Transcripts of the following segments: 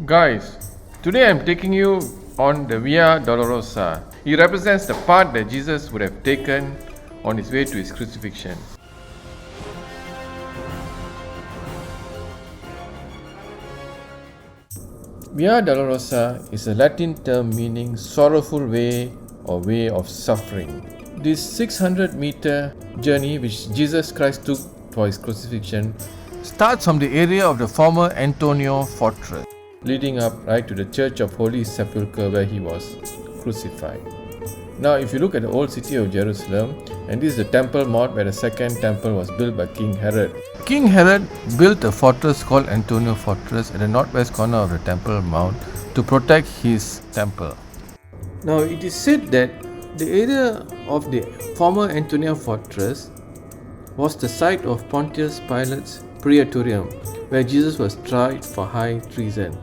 Guys, today I'm taking you on the Via Dolorosa. It represents the path that Jesus would have taken on his way to his crucifixion. Via Dolorosa is a Latin term meaning sorrowful way or way of suffering. This 600-meter journey which Jesus Christ took for his crucifixion starts from the area of the former Antonio fortress, leading up right to the Church of Holy Sepulchre where he was crucified. Now if you look at the old city of Jerusalem, and this is the Temple Mount where the second temple was built by King Herod. King Herod built a fortress called Antonio Fortress at the northwest corner of the Temple Mount to protect his temple. Now it is said that the area of the former Antonio Fortress was the site of Pontius Pilate's Praetorium, where Jesus was tried for high treason.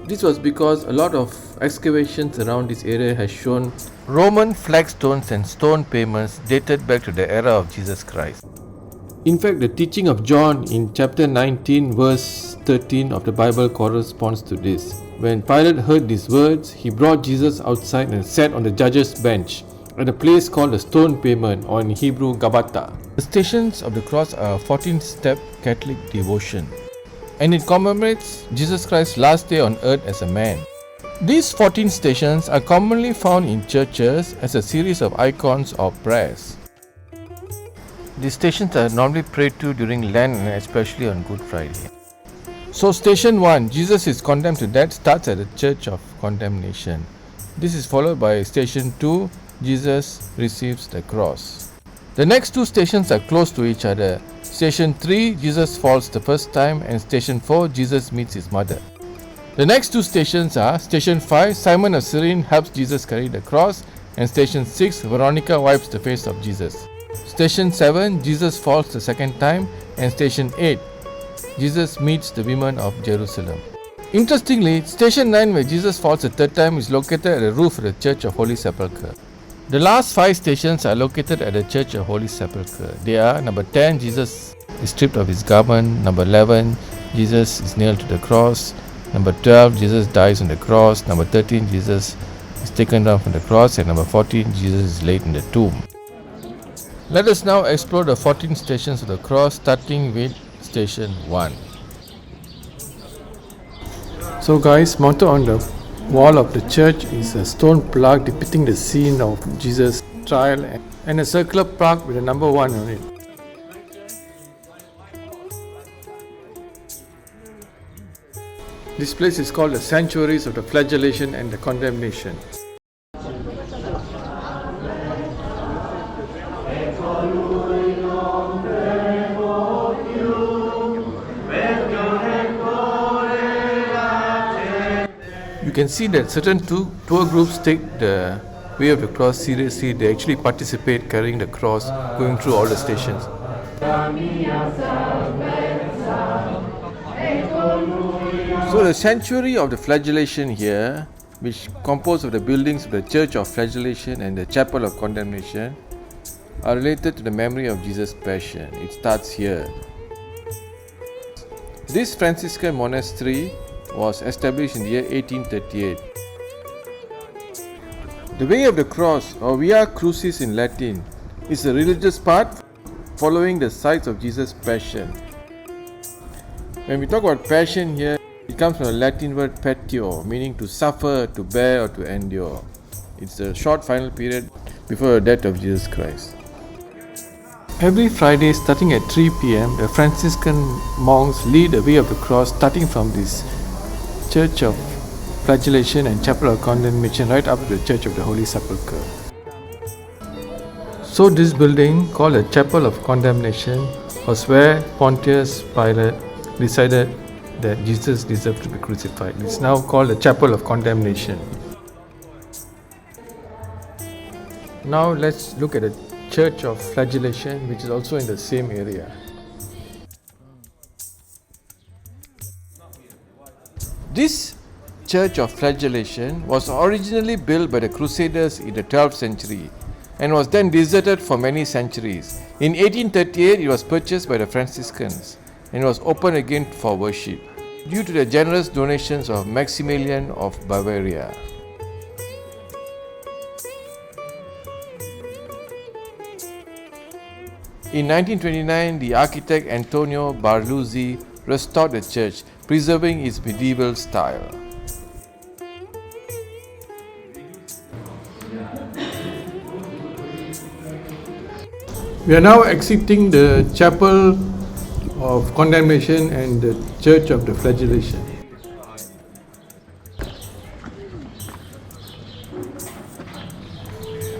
This was because a lot of excavations around this area has shown Roman flagstones and stone pavements dated back to the era of Jesus Christ. In fact, the teaching of John in chapter 19 verse 13 of the Bible corresponds to this. When Pilate heard these words, he brought Jesus outside and sat on the judge's bench at a place called the Stone Pavement, or in Hebrew, Gabbatha. The Stations of the Cross are a 14-step Catholic devotion, and it commemorates Jesus Christ's last day on earth as a man. These 14 stations are commonly found in churches as a series of icons or prayers. These stations are normally prayed to during Lent and especially on Good Friday. So station 1, Jesus is condemned to death, starts at the Church of Condemnation. This is followed by station 2, Jesus receives the cross. The next two stations are close to each other. Station 3, Jesus falls the first time, and Station 4, Jesus meets his mother. The next two stations are Station 5, Simon of Cyrene helps Jesus carry the cross, and Station 6, Veronica wipes the face of Jesus. Station 7, Jesus falls the second time, and Station 8, Jesus meets the women of Jerusalem. Interestingly, Station 9, where Jesus falls the third time, is located at the roof of the Church of Holy Sepulchre. The last 5 stations are located at the Church of Holy Sepulchre. They are: number 10, Jesus is stripped of his garment; number 11, Jesus is nailed to the cross; number 12, Jesus dies on the cross; number 13, Jesus is taken down from the cross; and number 14, Jesus is laid in the tomb. Let us now explore the 14 stations of the cross, starting with Station 1. So guys, mounted on the wall of the church is a stone plaque depicting the scene of Jesus' trial and a circular plaque with a number 1 on it. This place is called the Sanctuaries of the Flagellation and the Condemnation. You can see that certain tour groups take the way of the cross seriously. They actually participate carrying the cross, going through all the stations. So the Sanctuary of the Flagellation here, which composed of the buildings of the Church of Flagellation and the Chapel of Condemnation, are related to the memory of Jesus' Passion. It starts here. This Franciscan monastery was established in the year 1838. The Way of the Cross, or Via Crucis in Latin, is a religious path following the sites of Jesus' Passion. When we talk about passion here, it comes from the Latin word patio, meaning to suffer, to bear, or to endure. It's a short final period before the death of Jesus Christ. Every Friday starting at 3 p.m, the Franciscan monks lead the Way of the Cross starting from this Church of Flagellation and Chapel of Condemnation right up to the Church of the Holy Sepulchre. So this building, called the Chapel of Condemnation, was where Pontius Pilate decided that Jesus deserved to be crucified. It's now called the Chapel of Condemnation. Now let's look at the Church of Flagellation, which is also in the same area. This Church of Flagellation was originally built by the Crusaders in the 12th century and was then deserted for many centuries. In 1838, it was purchased by the Franciscans and was opened again for worship. due to the generous donations of Maximilian of Bavaria. In 1929, the architect Antonio Barluzzi restored the church, preserving its medieval style. We are now exiting the chapel of condemnation and the church of the flagellation.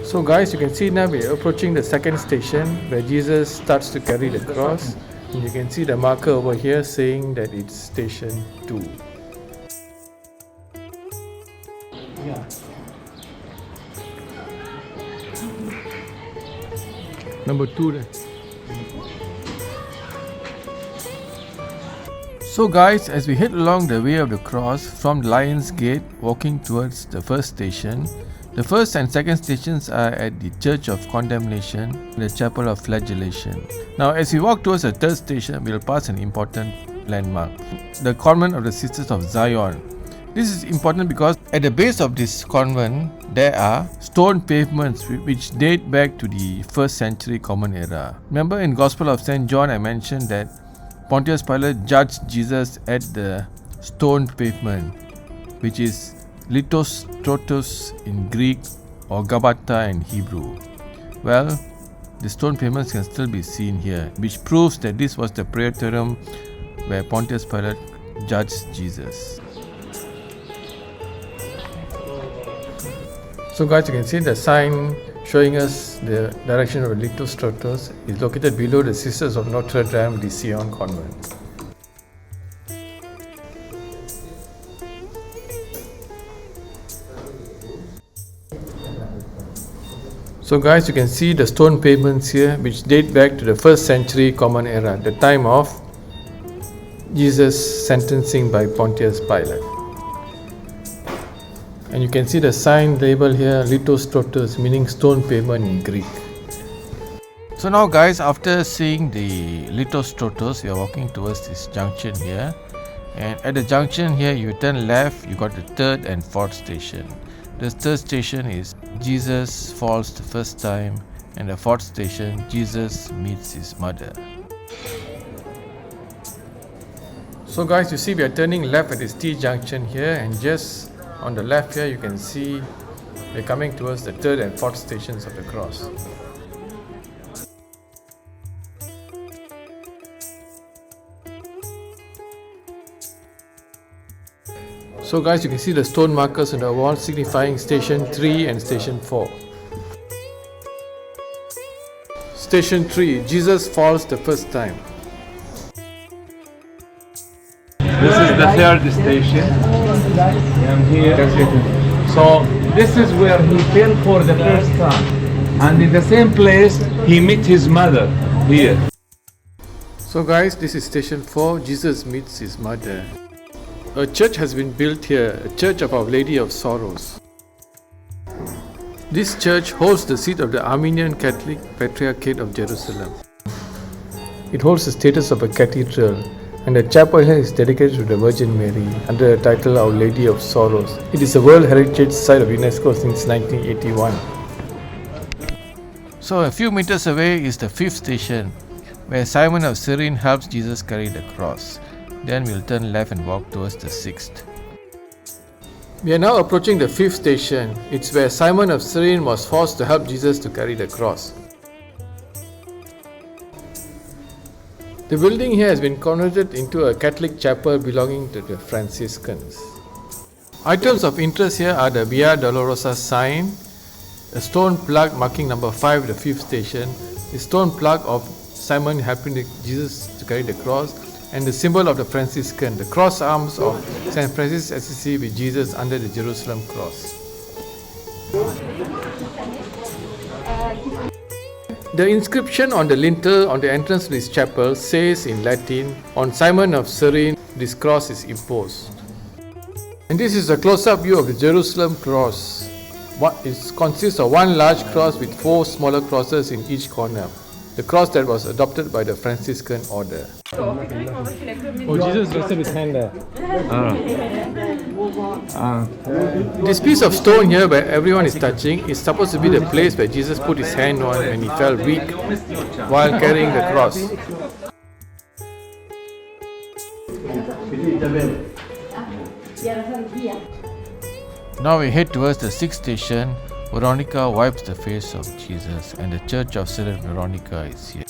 So guys, you can see now we are approaching the second station where Jesus starts to carry the cross, and you can see the marker over here saying that it's station 2. Number 2 there. So guys, as we head along the way of the cross from Lion's Gate walking towards the first station, the first and second stations are at the Church of Condemnation, the Chapel of Flagellation. Now as we walk towards the third station, we will pass an important landmark, the Convent of the Sisters of Zion. This is important because at the base of this convent, there are stone pavements which date back to the 1st century Common Era. Remember in Gospel of St. John, I mentioned that Pontius Pilate judged Jesus at the stone pavement, which is Litostrotos in Greek or Gabata in Hebrew. Well, the stone pavements can still be seen here, which proves that this was the praetorium where Pontius Pilate judged Jesus. So guys, you can see the sign showing us the direction of Litostrotos is located below the Sisters of Notre Dame de Sion convent. So guys, you can see the stone pavements here which date back to the 1st century Common Era, the time of Jesus' sentencing by Pontius Pilate. And you can see the sign label here, Litostrotos, meaning stone pavement in Greek. So now guys, after seeing the Litostrotos, we are walking towards this junction here. And at the junction here, you turn left, you got the third and fourth station. The third station is Jesus falls the first time, and the fourth station, Jesus meets his mother. So guys, you see we are turning left at this T junction here, and just on the left here you can see we're coming towards the third and fourth stations of the cross. So guys, you can see the stone markers on the wall signifying station 3 and station 4. Station 3, Jesus falls the first time. This is the third station. I'm here. So this is where he fell for the first time. And in the same place, he met his mother here. So guys, this is station 4, Jesus meets his mother. A church has been built here, a church of Our Lady of Sorrows. This church holds the seat of the Armenian Catholic Patriarchate of Jerusalem. It holds the status of a cathedral, and the chapel here is dedicated to the Virgin Mary under the title Our Lady of Sorrows. It is a World Heritage Site of UNESCO since 1981. So a few meters away is the fifth station, where Simon of Cyrene helps Jesus carry the cross. Then we'll turn left and walk towards the sixth. We are now approaching the fifth station. It's where Simon of Cyrene was forced to help Jesus to carry the cross. The building here has been converted into a Catholic chapel belonging to the Franciscans. Items of interest here are the Via Dolorosa sign, a stone plug marking number 5, the fifth station, the stone plug of Simon helping Jesus to carry the cross, and the symbol of the Franciscan, the cross arms of St. Francis Assisi with Jesus under the Jerusalem cross. The inscription on the lintel on the entrance to this chapel says in Latin, "On Simon of Cyrene, this cross is imposed." And this is a close-up view of the Jerusalem cross. It consists of one large cross with 4 smaller crosses in each corner. the cross that was adopted by the Franciscan order. Oh, Jesus rested his hand there. This piece of stone here where everyone is touching is supposed to be the place where Jesus put his hand on when he felt weak while carrying the cross. Now we head towards the sixth station. Veronica wipes the face of Jesus, and the Church of St. Veronica is here.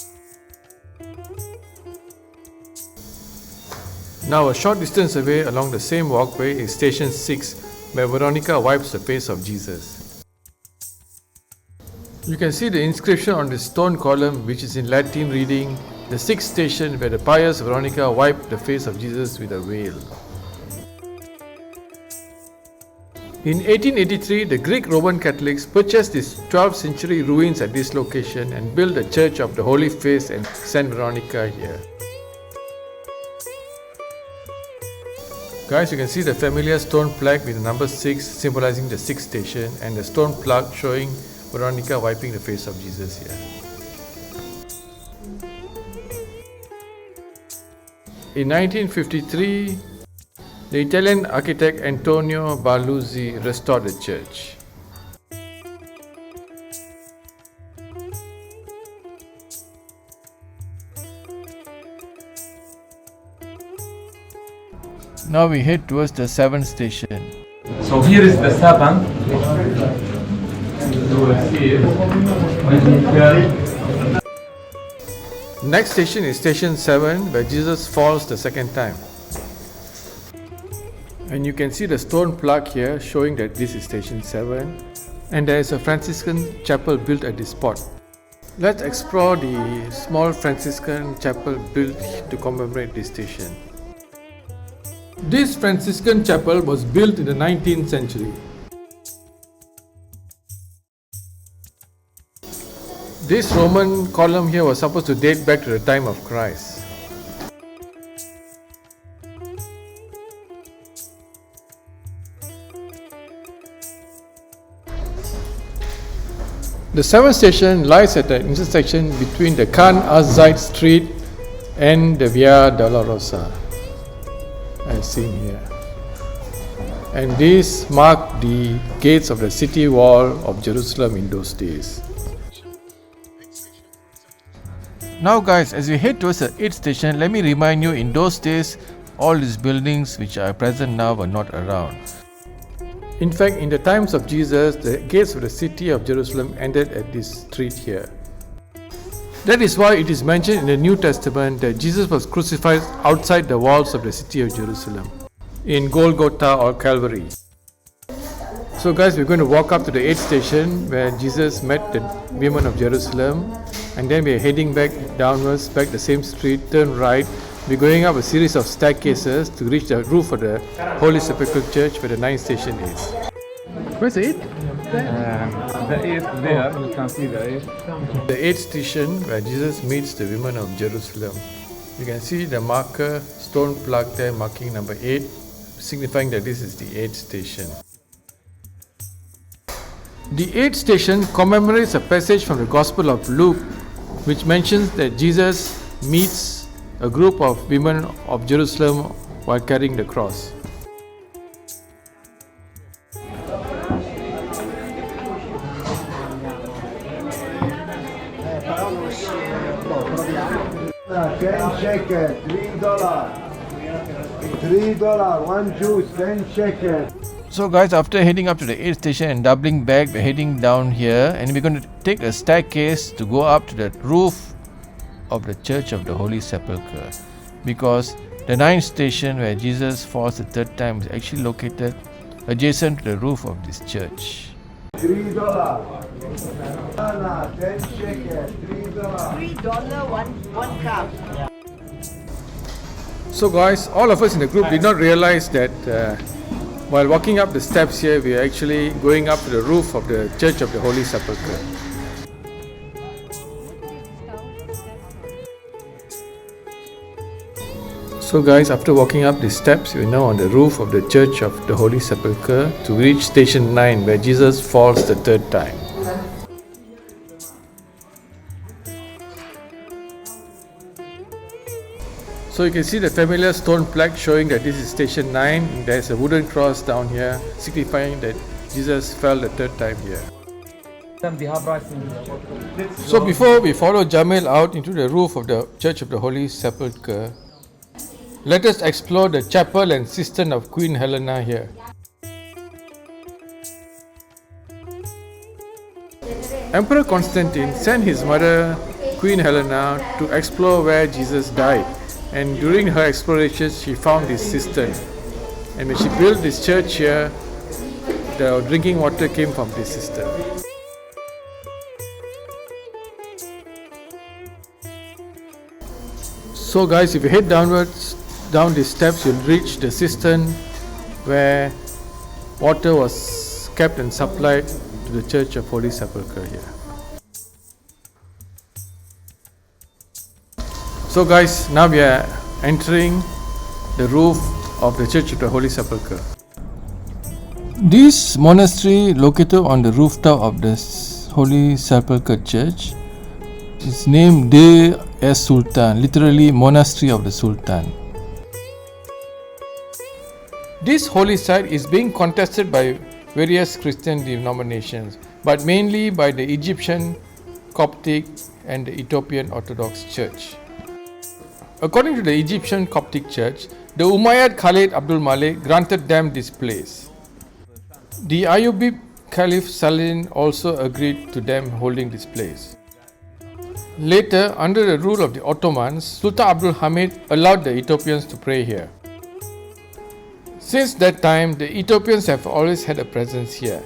Now a short distance away along the same walkway is station 6, where Veronica wipes the face of Jesus. You can see the inscription on the stone column, which is in Latin reading, "The sixth station where the pious Veronica wiped the face of Jesus with a veil." In 1883, the Greek Roman Catholics purchased these 12th century ruins at this location and built the Church of the Holy Face and St. Veronica here. Guys, you can see the familiar stone plaque with the number 6 symbolizing the 6th station and the stone plaque showing Veronica wiping the face of Jesus here. In 1953, the Italian architect Antonio Baluzzi restored the church. Now we head towards the seventh station. So here is the seventh. You will see it. Next station is station 7, where Jesus falls the second time. And you can see the stone plaque here showing that this is station 7, and there is a Franciscan chapel built at this spot. Let's explore the small Franciscan chapel built to commemorate this station. This Franciscan chapel was built in the 19th century. This Roman column here was supposed to date back to the time of Christ. The seventh station lies at the intersection between the Khan Azite Street and the Via Dolorosa, as seen here. And these mark the gates of the city wall of Jerusalem in those days. Now guys, as we head towards the 8th station, let me remind you, in those days, all these buildings which are present now were not around. In fact, in the times of Jesus, the gates of the city of Jerusalem ended at this street here. That is why it is mentioned in the New Testament that Jesus was crucified outside the walls of the city of Jerusalem, in Golgotha or Calvary. So guys, we're going to walk up to the 8th station where Jesus met the women of Jerusalem, and then we're heading back downwards, back the same street, turn right. We're going up a series of staircases to reach the roof of the Holy Sepulchre Church where the 9th station is. Where's the 8th? The 8th there, you can see the 8th. The 8th station where Jesus meets the women of Jerusalem. You can see the marker, stone plaque there marking number 8, signifying that this is the 8th station. The 8th station commemorates a passage from the Gospel of Luke, which mentions that Jesus meets a group of women of Jerusalem while carrying the cross. $10, $3, one juice, 10 shekels. So guys, after heading up to the 8th station and doubling back, we're heading down here, and we're going to take a staircase to go up to the roof of the Church of the Holy Sepulchre, because the 9th station where Jesus falls the third time is actually located adjacent to the roof of this church. $3, 10 shekels, $3, one cup. So guys, all of us in the group did not realize that while walking up the steps here, we are actually going up to the roof of the Church of the Holy Sepulchre. So guys, after walking up the steps, we are now on the roof of the Church of the Holy Sepulchre to reach station 9 where Jesus falls the third time. So you can see the familiar stone plaque showing that this is station 9. There's a wooden cross down here signifying that Jesus fell the third time here. So before we follow Jamil out into the roof of the Church of the Holy Sepulchre, let us explore the chapel and cistern of Queen Helena here. Emperor Constantine sent his mother Queen Helena to explore where Jesus died, and during her explorations she found this cistern, and when she built this church here, the drinking water came from this cistern. So guys, if you head downwards down these steps, you'll reach the cistern where water was kept and supplied to the Church of Holy Sepulchre here. So guys, now we are entering the roof of the Church of the Holy Sepulchre. This monastery located on the rooftop of the Holy Sepulchre Church is named De Es Sultan, literally Monastery of the Sultan. This holy site is being contested by various Christian denominations, but mainly by the Egyptian, Coptic and the Ethiopian Orthodox Church. According to the Egyptian Coptic Church, the Umayyad Khalid Abdul Malik granted them this place. The Ayyubid Caliph Cyrene also agreed to them holding this place. Later, under the rule of the Ottomans, Sultan Abdul Hamid allowed the Ethiopians to pray here. Since that time, the Ethiopians have always had a presence here.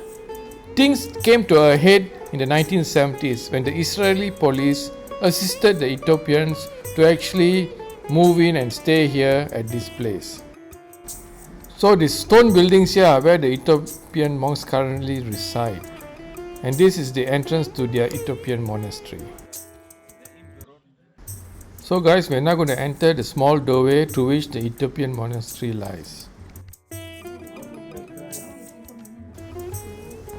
Things came to a head in the 1970s when the Israeli police assisted the Ethiopians to actually move in and stay here at this place. So these stone buildings here are where the Ethiopian monks currently reside, and this is the entrance to their Ethiopian monastery. So guys, we are now going to enter the small doorway through which the Ethiopian monastery lies.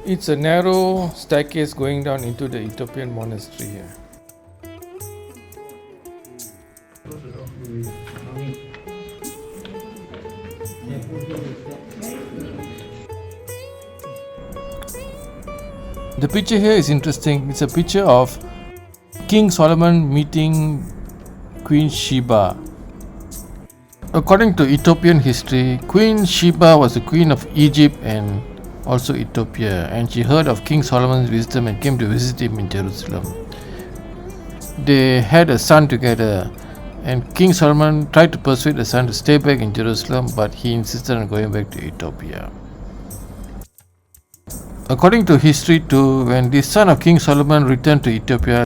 It's a narrow staircase going down into the Ethiopian monastery here. The picture here is interesting. It's a picture of King Solomon meeting Queen Sheba. According to Ethiopian history, Queen Sheba was the queen of Egypt and also Ethiopia, and she heard of King Solomon's wisdom and came to visit him in Jerusalem. They had a son together, and King Solomon tried to persuade the son to stay back in Jerusalem, but he insisted on going back to Ethiopia. According to history too, when the son of King Solomon returned to Ethiopia,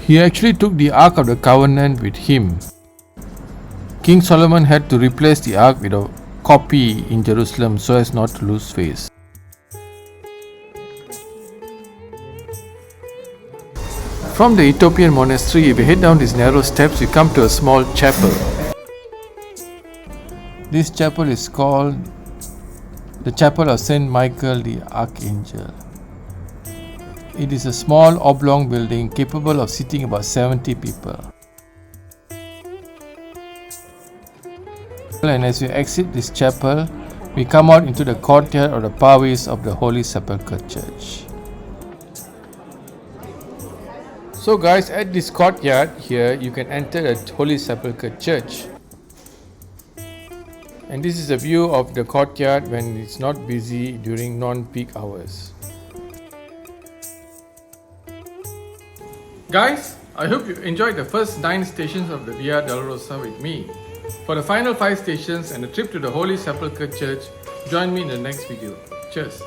he actually took the Ark of the Covenant with him. King Solomon had to replace the Ark with a copy in Jerusalem so as not to lose face. From the Ethiopian monastery, if you head down these narrow steps, you come to a small chapel. This chapel is called the Chapel of Saint Michael the Archangel. It is a small oblong building capable of seating about 70 people. And as we exit this chapel, we come out into the courtyard or the parvis of the Holy Sepulchre Church. So guys, at this courtyard here, you can enter the Holy Sepulchre Church. And this is a view of the courtyard when it's not busy during non-peak hours. Guys, I hope you enjoyed the first 9 stations of the Via Dolorosa with me. For the final 5 stations and the trip to the Holy Sepulchre Church, join me in the next video. Cheers!